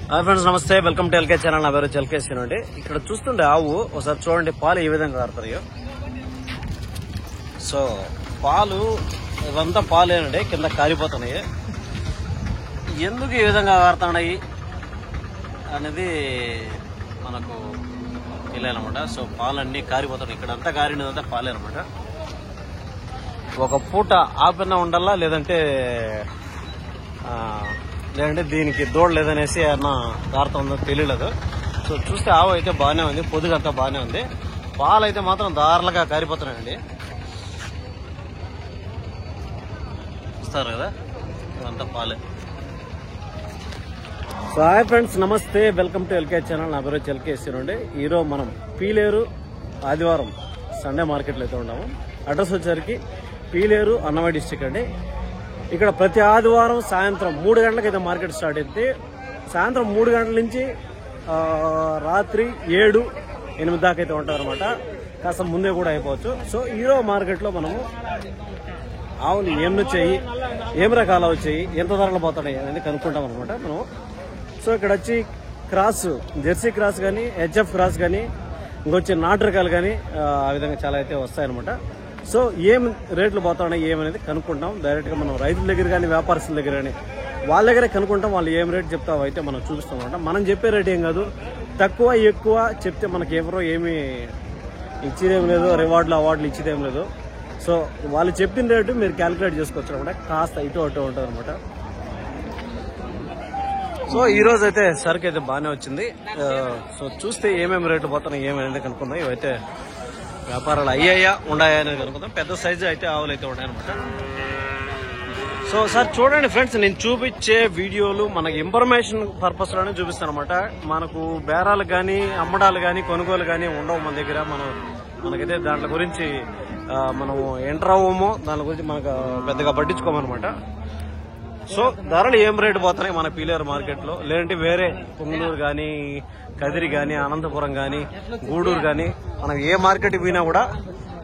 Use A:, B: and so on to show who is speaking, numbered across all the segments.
A: Hi friends, నమస్తే. Welcome to LK channel. నా పేరు ఎల్కేసీ అండి. ఇక్కడ చూస్తుండే ఆవు ఒకసారి చూడండి, పాలు ఏ విధంగా కారుతాయో. సో పాలు ఇవంతా పాలేనండి, కింద కారిపోతున్నాయి. ఎందుకు ఈ విధంగా కారుతున్నాయి అనేది మనకు తెలియాలన్నమాట. సో పాలన్నీ కారిపోతున్నాయి, ఇక్కడ అంతా కారినదంతా పాలే అనమాట. ఒక పూట ఆపిన ఉండాలా, లేదంటే దీనికి దూడ లేదనేసి ఏమన్నా కారుతుందో తెలియలేదు. సో చూస్తే ఆవు అయితే బాగానే ఉంది, పొదుగంతా బాగానే ఉంది. పాలు అయితే మాత్రం దారులుగా కారిపోతున్నాయండి. చూస్తారు కదా, ఇదంతా పాలే. సో హాయ్ ఫ్రెండ్స్, నమస్తే. Welcome to LK channel. నా పేరు ఎల్కేసీ అండి. ఈరోజు మనం పీలేరు ఆదివారం సండే మార్కెట్లో అయితే ఉన్నాము. అడ్రస్ వచ్చేసరికి పీలేరు అన్నమయ్య డిస్టిక్ అండి. ఇక్కడ ప్రతి ఆదివారం సాయంత్రం 3 గంటలకైతే మార్కెట్ స్టార్ట్ అయితే సాయంత్రం 3 గంటల నుంచి రాత్రి 7-8 దాకా అయితే ఉంటారు అనమాట. కాస్త ముందే కూడా అయిపోవచ్చు. సో ఈరోజు మార్కెట్లో మనము ఆవులు ఏం వచ్చాయి, ఏం రకాలు వచ్చాయి, ఎంత ధరలు పోతున్నాయి అనేది కనుక్కుంటాం అనమాట మనం. సో ఇక్కడ వచ్చి క్రాస్, జెర్సీ క్రాస్ కానీ, హెచ్ఎఫ్ క్రాస్ కానీ, ఇంకొచ్చి నాటు రకాలు కానీ ఆ విధంగా చాలా అయితే వస్తాయన్నమాట. సో ఏం రేట్లు పోతున్నాయి ఏమనేది కనుక్కుంటాం. డైరెక్ట్ గా మనం రైతుల దగ్గర కానీ, వ్యాపారస్తుల దగ్గర కానీ వాళ్ళ దగ్గరే కనుక్కుంటాం. వాళ్ళు ఏం రేట్ చెప్తావో అయితే మనం చూపిస్తాం అనమాట. మనం చెప్పే రేట్ ఏం కాదు, తక్కువ ఎక్కువ చెప్తే మనకి ఎవరో ఏమి ఇచ్చేదేం లేదు, రివార్డులు అవార్డులు ఇచ్చేదేం లేదు. సో వాళ్ళు చెప్పిన రేటు మీరు క్యాలిక్యులేట్ చేసుకోవచ్చు అనమాట. కాస్త ఇటు అటు ఉంటుంది అనమాట. సో ఈ రోజు అయితే సరుకు అయితే బాగానే వచ్చింది. సో చూస్తే ఏమేమి రేట్లు పోతున్నాయి ఏమనేది కనుక్కుందాం. ఇవైతే వ్యాపారాలు అయ్యాయా ఉన్నాయా అనేది కనుక్కుందాం. పెద్ద సైజు అయితే ఆవులు అయితే ఉన్నాయన్నమాట. సో సార్ చూడండి ఫ్రెండ్స్, నేను చూపించే వీడియోలు మనకి ఇన్ఫర్మేషన్ పర్పస్ లోనే చూపిస్తాను అనమాట. మనకు బేరాలు కానీ, అమ్మడాలు కానీ, కొనుగోలు కానీ ఉండవు మన దగ్గర. మనకైతే దాంట్లో గురించి మనం ఎంటర్ అవ్వమో, దాని గురించి మనకు పెద్దగా పట్టించుకోమన్నమాట. సో ధరలు ఏం రేటు పోతున్నాయి మన పీలేరు మార్కెట్ లో, లేదంటే వేరే పొంగనూరు కానీ, కదిరి కానీ, అనంతపురం కానీ, గూడూరు కానీ, మనం ఏ మార్కెట్ పోయినా కూడా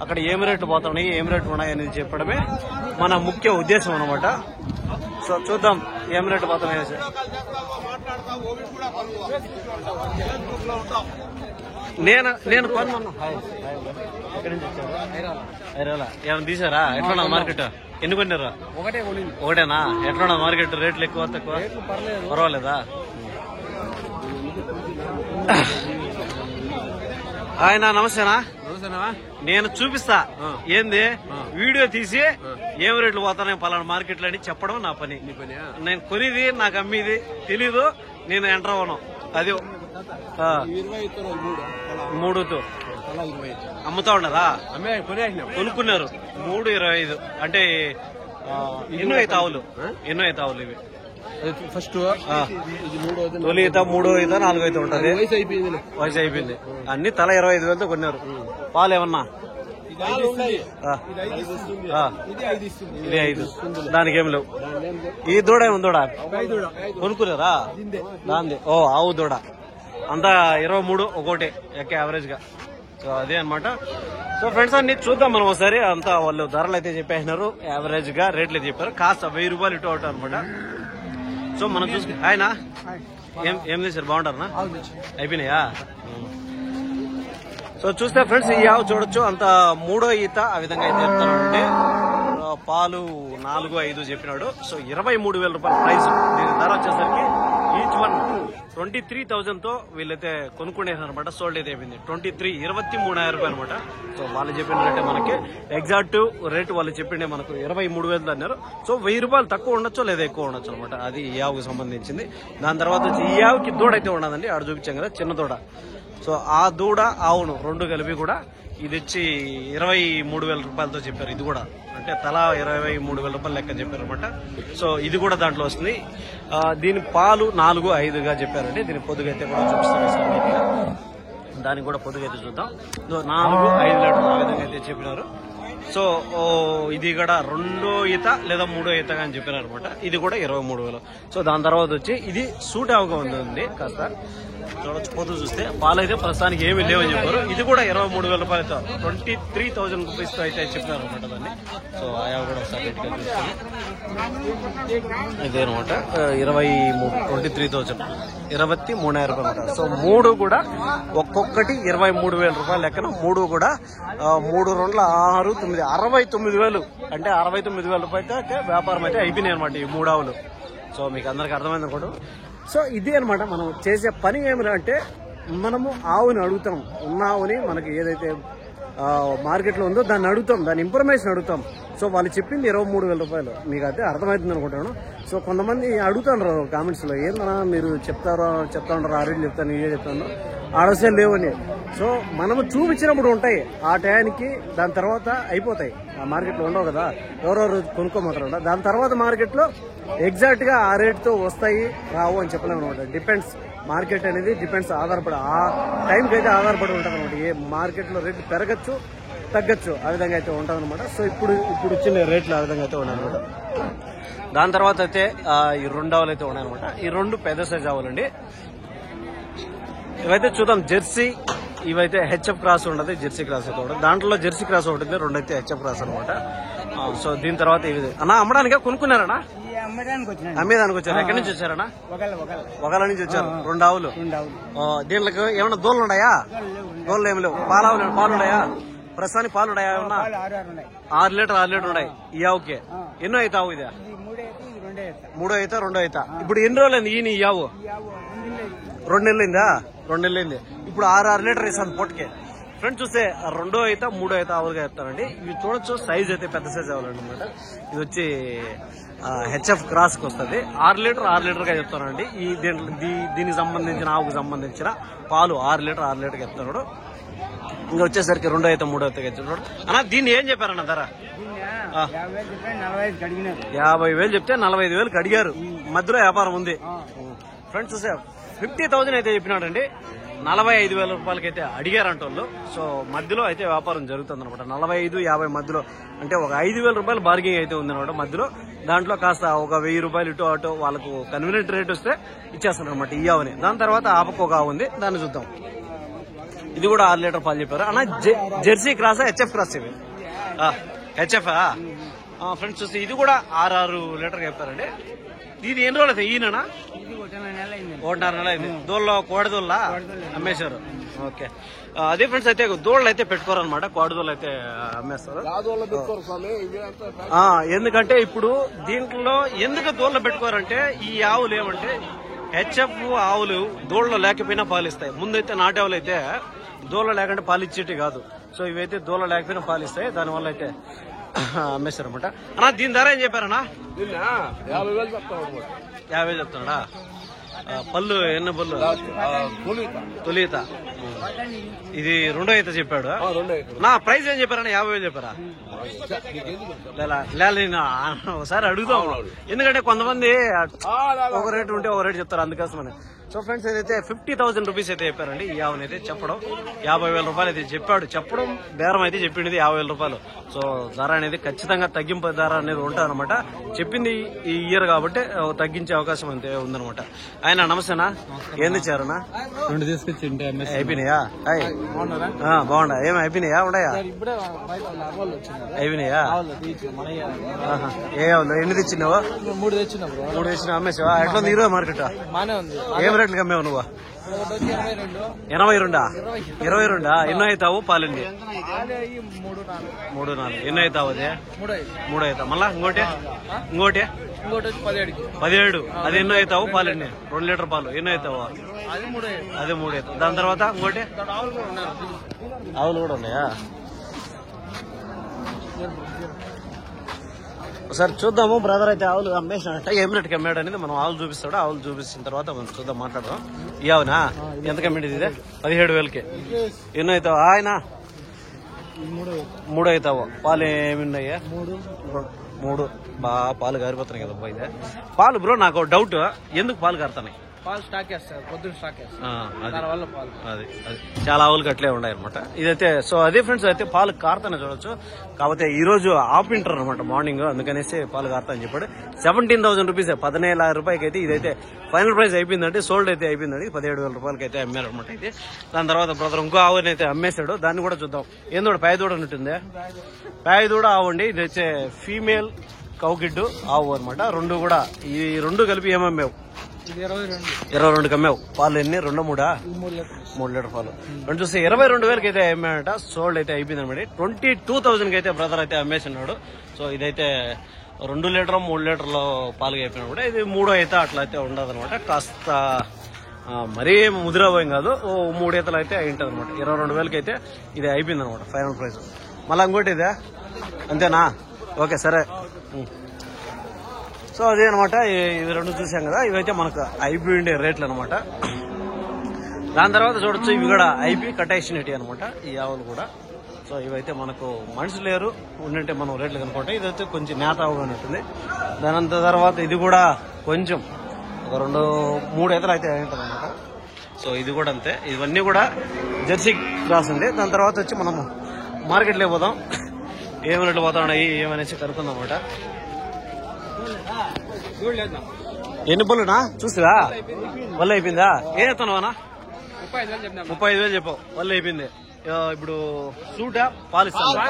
A: అక్కడ ఏం రేట్లు పోతున్నాయి, ఏం రేట్లు ఉన్నాయి అనేది చెప్పడమే మన ముఖ్య ఉద్దేశం అనమాట. సో చూద్దాం ఏం రేట్లు పోతున్నాయి. నేను కొన్నాను. ఎక్కడి నుంచి వచ్చారు? హైరాలా. ఏమైనా తీసారా? ఎట్లా మార్కెట్? ఎన్ని కొన్నారా? ఒకటేనా? ఎట్లా మార్కెట్? రేట్లు ఎక్కువ తక్కువ పర్వాలేదా? ఆయన నమస్తేనా. నేను చూపిస్తా ఏంది వీడియో తీసి ఏం రేట్లు పోతానే పలానా మార్కెట్లు అని చెప్పడం నా పని. నేను కొనిది, నాకు అమ్మిది తెలీదు, నేను ఎంటర్ అవ్వను. అది 3తో అమ్ముతా ఉండదా? కొనుక్కున్నారు 3.25. అంటే ఎన్నో అయితే ఆవులు ఇవి?
B: ఫస్ట్
A: తొలి ఈత, 3వ ఈత, 4వ ఈత ఉంటది. వయసు అయిపోయింది. అన్ని తల 25,000తో కొన్నారు. పాలు ఏమన్నా? ఇది 5. దానికి ఏం లేవు. ఈ దూడ ఏముంది? దూడ కొనుక్కున్నారా? దాంది ఆవు దూడ అంతా 23 ఒకటి ఎక్క యావరేజ్ గా. సో అదే అనమాట. సో ఫ్రెండ్స్ అన్ని చూద్దాం మనం ఒకసారి. అంతా వాళ్ళు ధరలు అయితే చెప్పేసినారు, యావరేజ్ గా రేట్లు అయితే చెప్పారు. కాస్త 1000 రూపాయలు ఇటు అవుతారు అనమాట. సో మనం చూసుకుని ఆయన ఏం చేశారు? బాగుంటారనా? అయిపోయినాయా? సో చూస్తే ఫ్రెండ్స్ ఈ ఆవు చూడొచ్చు, అంత 3వ ఈత ఆ విధంగా అయితే చెప్తానంటే పాలు 4-5 చెప్పినాడు. సో 23,000 రూపాయల ప్రైస్. దీని ధర వచ్చేసరికి ఈచ్ వన్ 23,000తో వీళ్ళైతే కొనుక్కునేసారు అనమాట. సోల్డ్ అయితే అయిపోయింది 23,000 రూపాయలు అనమాట. సో వాళ్ళు చెప్పిన రేటే మనకి ఎగ్జాక్ట్ రేటు వాళ్ళు చెప్పిండే మనకు 23,000 అన్నారు. సో 1000 రూపాయలు తక్కువ ఉండొచ్చు లేదా ఎక్కువ ఉండొచ్చు అనమాట. అది ఈ ఆవుకి సంబంధించింది. దాని తర్వాత వచ్చి ఈ ఆవుకి దూడ అయితే ఉండదండి, ఆడ చూపించాం కదా చిన్న దూడ. సో ఆ దూడ ఆవును 2 కలిపి కూడా ఇది వచ్చి 23,000 రూపాయలతో చెప్పారు. ఇది కూడా అంటే తలా 23,000 రూపాయలు లెక్క చెప్పారు అనమాట. సో ఇది కూడా దాంట్లో వస్తుంది. దీని పాలు 4-5గా చెప్పారండి. దీని పొద్దుగైతే కూడా చూపిస్తాను. దానికి కూడా పొద్దుగైతే చూద్దాం. 4-5 లీటర్లు ఆ విధంగా అయితే చెప్పినారు. సో ఇది కూడా 2వ ఈత లేదా 3వ ఈత అని చెప్పినారు అనమాట. ఇది కూడా 23,000. సో దాని తర్వాత వచ్చి ఇది సూట్ అవగా ఉంది కాస్త చూడొచ్చు. పొద్దు చూస్తే పాలైతే ప్రస్తుతానికి ఏమీ లేవని చెప్పారు. ఇది కూడా 23,000 రూపాయలతో 23,000 రూపీస్ తో అయితే చెప్పినారు అనమాట దాన్ని. సో ఆయా కూడా ఒకసారి ఇదే అనమాట 23,000 23,000 రూపాయలు అనమాట. సో 3 కూడా ఒక్కొక్కటి 23,000 రూపాయల లెక్కన 3 కూడా 3 2 6 9 69,000 అంటే 69,000 రూపాయలు అయితే వ్యాపారం అయితే అయిపోయినాయి అనమాట ఈ 3 ఆవులు. సో మీకు అందరికి అర్థమైంది అనుకోండి. సో ఇది అనమాట మనం చేసే పని ఏమిటంటే మనము ఆవుని అడుగుతాం, ఉన్న ఆవుని మనకి ఏదైతే మార్కెట్లో ఉందో దాన్ని అడుగుతాం, దాని ఇన్ఫర్మేషన్ అడుగుతాం. సో వాళ్ళు చెప్పింది 23,000 రూపాయలు. మీకు అయితే అర్థమవుతుంది అనుకుంటాను. సో కొంతమంది అడుగుతాను కామెంట్స్లో, ఏందన్నా మీరు చెప్తా ఉంటారు, ఆ రేట్లు చెప్తాను, ఇవే చెప్తాను, ఆడసే లేవని. సో మనము చూపించినప్పుడు ఉంటాయి ఆ టయానికి, దాని తర్వాత అయిపోతాయి. ఆ మార్కెట్లో ఉండవు కదా, ఎవరెవరు కొనుక్కోమాత్రం. దాని తర్వాత మార్కెట్లో ఎగ్జాక్ట్గా ఆ రేట్తో వస్తాయి రావు అని చెప్పలేము అనమాట. డిపెండ్స్, మార్కెట్ అనేది డిపెండ్స్, ఆధారపడి ఆ టైంకి అయితే ఆధారపడి ఉంటుంది అనమాట. ఏ మార్కెట్లో రేట్లు పెరగచ్చు తగ్గచ్చు, ఆ విధంగా అయితే ఉంటుంది అనమాట. సో ఇప్పుడు వచ్చిన రేట్లు ఆ విధంగా అయితే ఉన్నాయి అనమాట. దాని తర్వాత అయితే ఈ 2 ఆవులు అయితే ఉన్నాయన్నమాట. ఈ 2 పెద్ద సైజ్ ఆవులండి. ఇవైతే చూద్దాం. జెర్సీ ఇవైతే హెచ్ఎఫ్ క్రాస్ ఉండదు, జెర్సీ క్రాస్ అయితే ఉండదు. దాంట్లో జెర్సీ క్రాస్ ఉంటుంది, 2 అయితే హెచ్ఎఫ్ క్రాస్ అనమాట. సో దీని తర్వాత ఇవి అన్నా అమ్మడానికి కొనుక్కున్నారనా? అమ్మేదానికి వచ్చారు. ఎక్కడి నుంచి వచ్చారనా? ఒకళ్ళ నుంచి వచ్చారు. 2 ఆవులు. దీంట్లో ఏమన్నా దోళ్ళు ఉన్నాయా? దోళ్ళు ఏమి లేవు. పాలు ఉన్నాయా? ప్రస్తుతానికి పాలు ఉన్నాయా? ఏమన్నా 6 లీటర్ ఉన్నాయి ఈ ఆవుకి. ఎన్నో అయితే ఆవు ఇది? 3 అయితే 2 అయితే. ఇప్పుడు ఎన్ని రోజులు ఈయన ఈ ఆవు? 2 నెలలైందా? 2 నెలలైంది. ఇప్పుడు 6 లీటర్ ఇస్తాను పొట్టకి. ఫ్రెండ్స్ చూస్తే 2 అయితే 3 అయితే ఆవులుగా చెప్తానండి. ఇవి చూడొచ్చు, సైజ్ అయితే పెద్ద సైజ్ ఆవులండి అనమాట. ఇది వచ్చి హెచ్ఎఫ్ క్రాస్ కి వస్తుంది. 6 లీటర్ గా చెప్తానండి. ఈ దీనికి సంబంధించిన ఆవుకు సంబంధించిన పాలు 6 లీటర్ చెప్తాడు. ఇంకా వచ్చేసరికి 2 అయితే 3 అయితే చెప్తాడు అన్న. దీన్ని ఏం చెప్పారన్న ధర? 50,000 చెప్తే 45,000 అడిగారు. మధ్యలో వ్యాపారం ఉంది. ఫ్రెండ్స్ చూసే 50,000 అయితే చెప్పినాడండి. 45,000 రూపాయలకి అయితే అడిగారంట వాళ్ళు. సో మధ్యలో అయితే వ్యాపారం జరుగుతుంది అనమాట. 45-50 మధ్యలో, అంటే ఒక 5,000 రూపాయలు బార్గింగ్ అయితే ఉందన్నమాట మధ్యలో. దాంట్లో కాస్త ఒక 1,000 రూపాయలు ఇటు అటు వాళ్ళకు కన్వీనియంట్ రేట్ వస్తే ఇచ్చేస్తారు అనమాట ఈ ఆవుని. దాని తర్వాత ఆపకు ఒక ఆవు ఉంది, దాన్ని చూద్దాం. ఇది కూడా 6 లీటర్ పాలు చెప్పారు అన్న. జెర్సీ క్రాసా హెచ్ఎఫ్ క్రాస్? ఇవి హెచ్ఎఫ్. ఫ్రెండ్స్ చూస్తే ఇది కూడా 6 లీటర్ చెప్పారండి. ఇది ఎన్ని రోజులు అయితే ఈయననా? 1.5 నెల అయింది. దోళ్ళ కోడదోళ్ళ అమ్మేశారు. ఓకే, అదే ఫ్రెండ్స్ అయితే దోళ్ళు అయితే పెట్టుకోరనమాట, కోడదోళ్ళు అయితే అమ్మేస్తారు. ఎందుకంటే ఇప్పుడు దీంట్లో ఎందుకు దోళ్ళ పెట్టుకోరంటే, ఈ ఆవులు ఏమంటే హెచ్ఎఫ్ ఆవులు దోళ్ళ లేకపోయినా పాలిస్తాయి. ముందైతే నాటి ఆవులు అయితే దోళ్ళ లేకుంటే పాలిచ్చేటి కాదు. సో ఇవైతే దోళ్ళ లేకపోయినా పాలిస్తాయి, దానివల్ల అయితే అమ్మేశారనమాట. అన్నా దీని ధర ఏం చెప్పారన్నా? 50,000 చెప్తున్నాడా? పళ్ళు ఎన్న పళ్ళు? తొలిత. ఇది 2 అయితే చెప్పాడు. నా ప్రైస్ ఏం చెప్పారన్నా? 50,000 చెప్పారా? ఒకసారి అడుగుతాం, ఎందుకంటే కొంతమంది ఒక రేటు ఉంటే ఒక రేటు చెప్తారు, అందుకోసమని. సో ఫ్రెండ్స్ ఏదైతే 50,000 రూపీస్ అయితే చెప్పారండి ఈ ఆవుని అయితే చెప్పడం. 50,000 రూపాయలు అయితే చెప్పడం బేరం అయితే చెప్పింది 50,000 రూపాయలు. సో ధర అనేది ఖచ్చితంగా తగ్గింపు ధర అనేది ఉంటుంది అనమాట. చెప్పింది ఈ ఇయర్ కాబట్టి తగ్గించే అవకాశం అంతే ఉందనమాట. ఆయన నమస్తేనా, ఏం తెచ్చారనా?
B: 2 తీసుకొచ్చి
A: అయిపోయినాయా? బాగుండా? ఏమి అయిపోయినాయా? ఉన్నాయా? అయిపోయినాయా? ఏ ఆవులు ఎన్ని తెచ్చినావు?
B: 3 తెచ్చినా.
A: 3 తెచ్చినా అమ్మేసావా? ఎట్లా ఉంది ఈరోజు మార్కెట్? ఏం రేట్లకి అమ్మేవు నువ్వు? 82. 22. ఎన్నో అవుతావు పాలండి? 3-4. ఎన్నో అవుతావు? అదే 3 అవుతావు. మళ్ళా ఇంకోటి 17. అది ఎన్నో అవుతావు పాలండి? 2 లీటర్ పాలు ఎన్నో అవుతావు? అదే 3 అవుతావు. దాని తర్వాత ఇంకోటి ఆవులు కూడా ఉన్నాయా? ఒకసారి చూద్దాము. బ్రదర్ అయితే ఆవులు అమ్మేసినట్ట, ఏం రేటుకి అమ్మాడు అనేది మనం ఆవులు చూపిస్తాడు. ఆవులు చూపించిన తర్వాత మనం చూద్దాం, మాట్లాడదాం. ఈ ఆవునా ఎంత కమ్మింది? ఇదే 17,000కి. ఎన్నో అవుతావు ఆయన? 3 అవుతావు. పాలు ఏమి ఉన్నాయా? 3. బాగా పాలు గారిపోతున్నాయి కదా పోయితే పాలు. బ్రో నాకు డౌట్, ఎందుకు పాలు కారుతున్నాయి?
B: పాలు స్టాక్ చేస్తారు, పొద్దున్న స్టాక్ చేస్తారు.
A: అది చాలా ఆవులకి అట్లే ఉన్నాయి అనమాట. ఇదైతే సో అదే ఫ్రెండ్స్ అయితే పాలు కారుతానే చూడొచ్చు. కాకపోతే ఈ రోజు ఆపింటారు అనమాట మార్నింగ్, అందుకనేసి పాలు కారుతా అని చెప్పాడు. 17,000 రూపీస్, 17,000 రూపాయలకి అయితే ఇదైతే ఫైనల్ ప్రైస్ అయిపోయిందండి. సోల్డ్ అయితే అయిపోయిందండి. 17,000 రూపాయలకి అయితే అమ్మారు అనమాట. అయితే దాని తర్వాత బ్రదర్ ఇంకో ఆవుని అయితే అమ్మేశాడు, దాన్ని కూడా చూద్దాం. ఏందో పేదూడ ఉంటుంది, పేదూడ ఆవు అండి. ఇది వచ్చే ఫీమేల్ కౌగిడ్డు ఆవు అనమాట. 2 కూడా, ఈ 2 కలిపి ఏమమ్మావు? 22 కమ్మావు. పాలు ఎన్ని? 2-3? 3 లీటర్ పాలు. రెండు చూస్తే 22,000కి అయితే అమ్మాడట. సోల్డ్ అయితే అయిపోయింది అనమాట. 22,000కి అయితే బ్రదర్ అయితే అమ్మేసినాడు. సో ఇదైతే 2 లీటర్ 3 లీటర్ల పాలుగా అయిపోయినా కూడా ఇది 3 అయితే అట్లా అయితే ఉండదు అనమాట. కాస్త మరీ ముదిరాబోయం కాదు, 3 ఈతలు అయితే అయి ఉంటుంది అనమాట. 22,000కి అయితే ఇది అయిపోయింది అనమాట ఫైనల్ ప్రైస్. మళ్ళీ ఇంకోటి ఇదే అంతేనా? ఓకే సరే. సో అదే అనమాట. ఇవి 2 చూసాం కదా, ఇవైతే మనకు అయిపోయిండే రేట్లు అనమాట. దాని తర్వాత చూడొచ్చు ఇవి కూడా ఐపీ కటేషనిటీ అనమాట ఈ ఆవులు కూడా. సో ఇవైతే మనకు మనుషులు లేరు, ఉండింటే మనం రేట్లు కనుక్కుంటాం. ఇదైతే కొంచెం నేత అవగానే ఉంటుంది. దాని తర్వాత ఇది కూడా కొంచెం ఒక 2-3 ఈతలు అయితే ఉంటుంది అనమాట. సో ఇది కూడా అంతే. ఇవన్నీ కూడా జెర్సీ క్రాస్ ఉంది. దాని తర్వాత వచ్చి మనం మార్కెట్లో పోదాం, ఏం రేట్లు పోతా ఉన్నాయి ఏమనేసి కనుక్కుందాం అనమాట. ఎన్ని పళ్ళునా చూసిరా? వల్ల అయిపోయిందా? ఏం చెప్తాను అన్నా? 35,000 చెప్పావు. వల్ల అయిపోయింది. ఇప్పుడు సూటా పాలు ఇస్తుందా?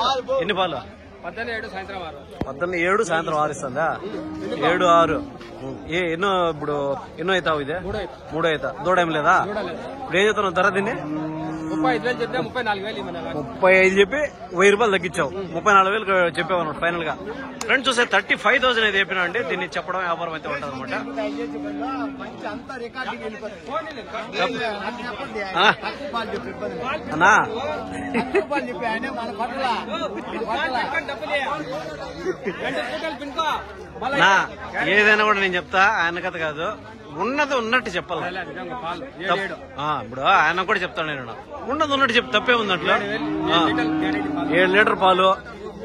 A: ఎన్ని పాలు?
B: 17
A: సాయంత్రం 6 ఇస్తుందా? 7, 6 ఎన్నో ఇప్పుడు ఎన్నో అవుతావు? ఇదే 3 అవుతా. దూడ ఏం లేదా? ఇప్పుడు ఏం చెప్తాను ధర? దీన్ని
B: 35,000 చెప్తే 34,000
A: 35 చెప్పి 1000 రూపాయలు తగ్గించావు. 34,000 చెప్పావు అనమాట ఫైనల్ గా. ఫ్రెండ్స్ చూస్తే 35,000 అయితే చెప్పినా అండి. దీన్ని చెప్పడం వ్యాపారం అయితే ఉంటుంది అనమాట. అన్నా ఏదైనా కూడా నేను చెప్తా, ఆయన కథ కాదు, ఉన్నది ఉన్నట్టు చెప్పాలి. ఇప్పుడు ఆయన కూడా చెప్తాను నేను, ఉన్నది ఉన్నట్టు చెప్పి తప్పే ఉంది అట్లా. 7 లీటర్ పాలు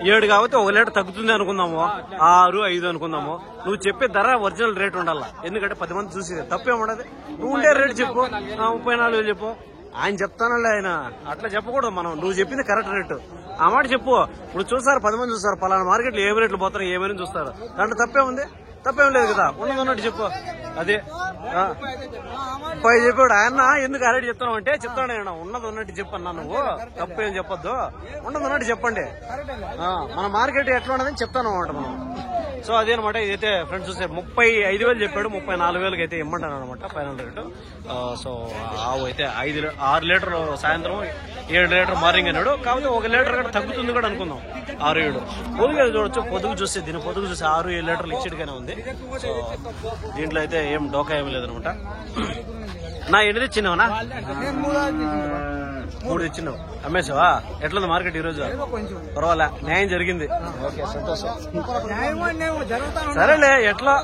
A: 7 కాబట్టి 1 లీటర్ తగ్గుతుంది అనుకుందాము, 6, 5 అనుకుందాము. నువ్వు చెప్పే ధర ఒరిజినల్ రేట్ ఉండాల. ఎందుకంటే 10 మంది చూసి తప్పేముండదు. నువ్వు ఉండే రేట్ చెప్పు, 34,000 చెప్పు. ఆయన చెప్తానలే, ఆయన అట్లా చెప్పకూడదు. మనం నువ్వు చెప్పింది కరెక్ట్ రేటు, ఆ మాట చెప్పు. ఇప్పుడు చూస్తారు 10 మంది చూస్తారు, పలానా మార్కెట్లో ఏం రేట్లు పోతారు ఏమైనా చూస్తారు. దాంట్లో తప్పే ఉంది? తప్పేం లేదు కదా. ఉన్నది ఉన్నట్టు చెప్పు. అదే 30 చెప్పాడు ఆయన. ఎందుకు ఆ రేటు చెప్తాను అంటే చెప్తాను ఆయన, ఉన్నది ఉన్నట్టు చెప్పన్నా, నువ్వు తప్పేం చెప్పొద్దు, ఉన్నది ఉన్నట్టు చెప్పండి. మన మార్కెట్ ఎట్లా ఉండదని చెప్తాను అనమాట మనం. సో అదేనమాట. ఇదైతే ఫ్రెండ్స్ చూస్తే 35,000 చెప్పాడు. 34,000కి అయితే ఇమ్మంటాను అనమాట ఫైనల్ రేటు. సో ఆవు అయితే 6 లీటర్లు సాయంత్రం, 7 లీటర్ మార్నింగ్ అన్నాడు. కాబట్టి 1 లీటర్ కూడా తగ్గుతుంది కూడా అనుకుందాం. 6, 7 పొదుగు చూడొచ్చు. పొదుగు చూస్తే దీని పొదుగు చూస్తే 6, 7 లీటర్లు ఇచ్చేట్టుగానే ఉంది. సో దీంట్లో అయితే ఏం డోకా ఏమి లేదనమాట. నా ఎన్ని తెచ్చినావనా? 3 తెచ్చినావు. అమ్మేసావా? ఎట్లుంది మార్కెట్ ఈ రోజు? పర్వాలే, న్యాయం జరిగింది. ఓకే సంతోషం. సరేలే ఎట్లా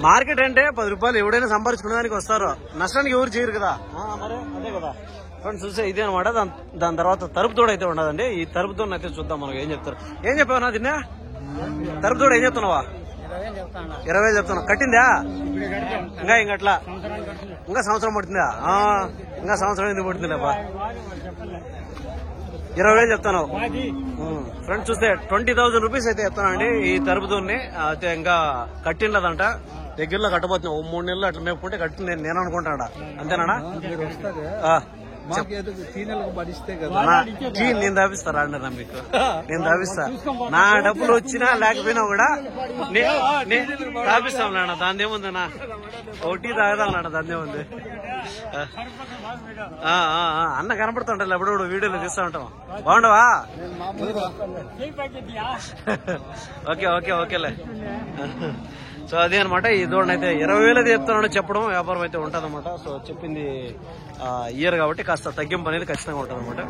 A: మార్కెట్ అంటే 10 రూపాయలు ఎవడైనా సంపాదించుకునేదానికి వస్తారు, నష్టానికి ఎవరు చేయరు కదా. మరి అదే కదా ఫ్రెండ్స్. చూస్తే ఇదే అనమాట. దాని తర్వాత తరుపుతోడు అయితే ఉండదండి. ఈ తరుపుతోడు అయితే చూద్దాం మనం ఏం చెప్తారు. ఏం చెప్పావనా దీన్ని? తరుపుతోడు ఏం చెప్తున్నావా? 20,000 చెప్తున్నావు. కట్టిందా? ఇంకట్లా ఇంకా సంవత్సరం పడుతుందా? ఇంకా సంవత్సరం ఎందుకు పడుతుంది లేపా? 20,000 చెప్తాను ఫ్రెండ్స్. చూస్తే 20,000 రూపీస్ అయితే చెప్తాను అండి ఈ తరుపుతోని. అయితే ఇంకా కట్టిండదంట, దగ్గరలో కట్టబోతున్నా. 3 నెలలు అట్లా మేపుకుంటే కట్టింది నేను అనుకుంటాడా. అంతేనా? నేను దాపిస్తారా అండి నా మీకు? నేను దాపిస్తా. నా డబ్బులు వచ్చినా లేకపోయినా కూడా దాపిస్తాం నాన్న. దాని ఏముందన్నా, ఒకటి తాగదాం నాన్న, దాని ఏముంది. అన్న కనపడుతుంటా ఎప్పుడప్పుడు వీడియోలో తీస్తా ఉంటాం. బాగుండవా? ఓకే ఓకే ఓకేలే. సో అదే అనమాట. ఈ దూడని అయితే 20,000 చెప్తున్నాడు. చెప్పడం వ్యాపారం అయితే ఉంటుంది అనమాట. సో చెప్పింది ఇయర్ కాబట్టి కాస్త తగ్గింపు అనేది ఖచ్చితంగా ఉంటుంది అనమాట.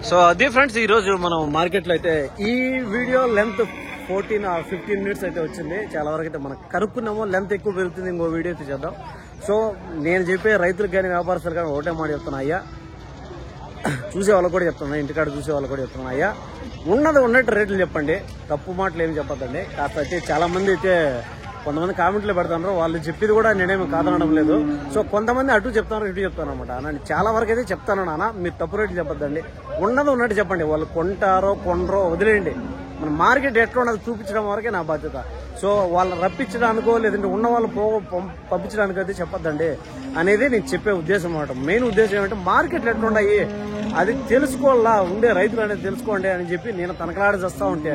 A: సో అదే ఫ్రెండ్స్, ఈ రోజు మనం మార్కెట్ లో అయితే ఈ వీడియో లెంత్ 14 or 15 మినిట్స్ అయితే వచ్చింది. చాలా వరకు అయితే మనం కనుక్కున్నాము. లెంత్ ఎక్కువ పెరుగుతుంది, ఇంకో వీడియో అయితే చేద్దాం. సో నేను చెప్పే రైతులకు కానీ వ్యాపారస్తులు కానీ ఒకటే మాట చెప్తున్నా, అయ్యా చూసే వాళ్ళకి కూడా చెప్తున్నా, ఇంటికాడ చూసే వాళ్ళకి కూడా చెప్తున్నా, అయ్యా ఉన్నది ఉన్నట్టు రేట్లు చెప్పండి, తప్పు మాటలు ఏమి చెప్పద్దండి. కాస్త అయితే చాలా మంది అయితే కొంతమంది కామెంట్లు పెడతారు, వాళ్ళు చెప్పేది కూడా నేనేమి కాదనడం లేదు. సో కొంతమంది అటు చెప్తాను ఇటు చెప్తాను అనమాట. నేను చాలా వరకు అయితే చెప్తాను నాన్న, మీరు తప్పు రేట్లు చెప్పొద్దండి, ఉన్నది ఉన్నట్టు చెప్పండి. వాళ్ళు కొంటారో కొనరో వదిలేయండి, మన మార్కెట్ ఎట్లా ఉన్నది చూపించడం వరకే నా బాధ్యత. సో వాళ్ళని రప్పించడానికో లేదంటే ఉన్న వాళ్ళు పంపించడానికి అయితే చెప్పొద్దండి అనేది నేను చెప్పే ఉద్దేశం అనమాట. మెయిన్ ఉద్దేశం ఏమంటే మార్కెట్లు ఎట్లున్నాయి, అది తెలుసుకోవాలా ఉండే రైతులు అనేది తెలుసుకోండి అని చెప్పి నేను తనకలాడి చేస్తా ఉంటే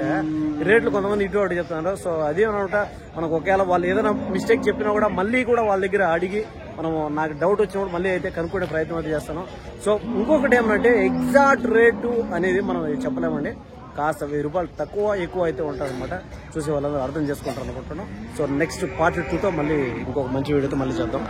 A: రేట్లు కొంతమంది ఇటు అటు చెప్తున్నారు. సో అదేమనమాట మనకు ఒకవేళ వాళ్ళు ఏదైనా మిస్టేక్ చెప్పినా కూడా మళ్ళీ కూడా వాళ్ళ దగ్గర అడిగి మనం నాకు డౌట్ వచ్చినప్పుడు మళ్ళీ అయితే కనుక్కునే ప్రయత్నం అయితే చేస్తాను. సో ఇంకొకటి ఏమంటే ఎగ్జాక్ట్ రేటు అనేది మనం చెప్పలేమండి. కాస్త 1000 రూపాయలు తక్కువ ఎక్కువ అయితే ఉంటుంది అనమాట. చూసే వాళ్ళందరూ అర్థం చేసుకుంటారు అనుకుంటున్నాం. సో నెక్స్ట్ పార్ట్ 2తో మళ్ళీ ఇంకొక మంచి వీడియోతో మళ్ళీ చేద్దాం.